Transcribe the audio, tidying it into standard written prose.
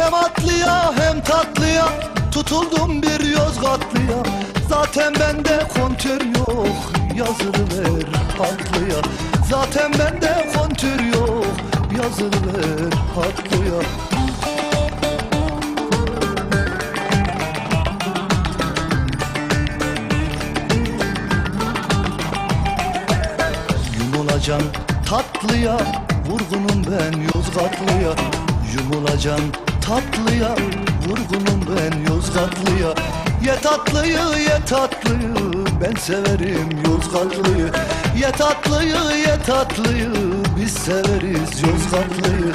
Hem atlıya hem tatlıya tutuldum bir Yozgatlıya. Zaten bende kontür yok, yazılıver hatlıya. Zaten bende kontür yok, yazılıver hatlıya. Yumulacan tatlıya, vurgunum ben Yozgatlıya. Yumulacan tatlıya, vurgunum ben Yozgatlıya. Ye tatlıyı, ye tatlıyı, ben severim Yozgatlıyı. Ye tatlıyı, ye tatlıyı, biz severiz Yozgatlıyı.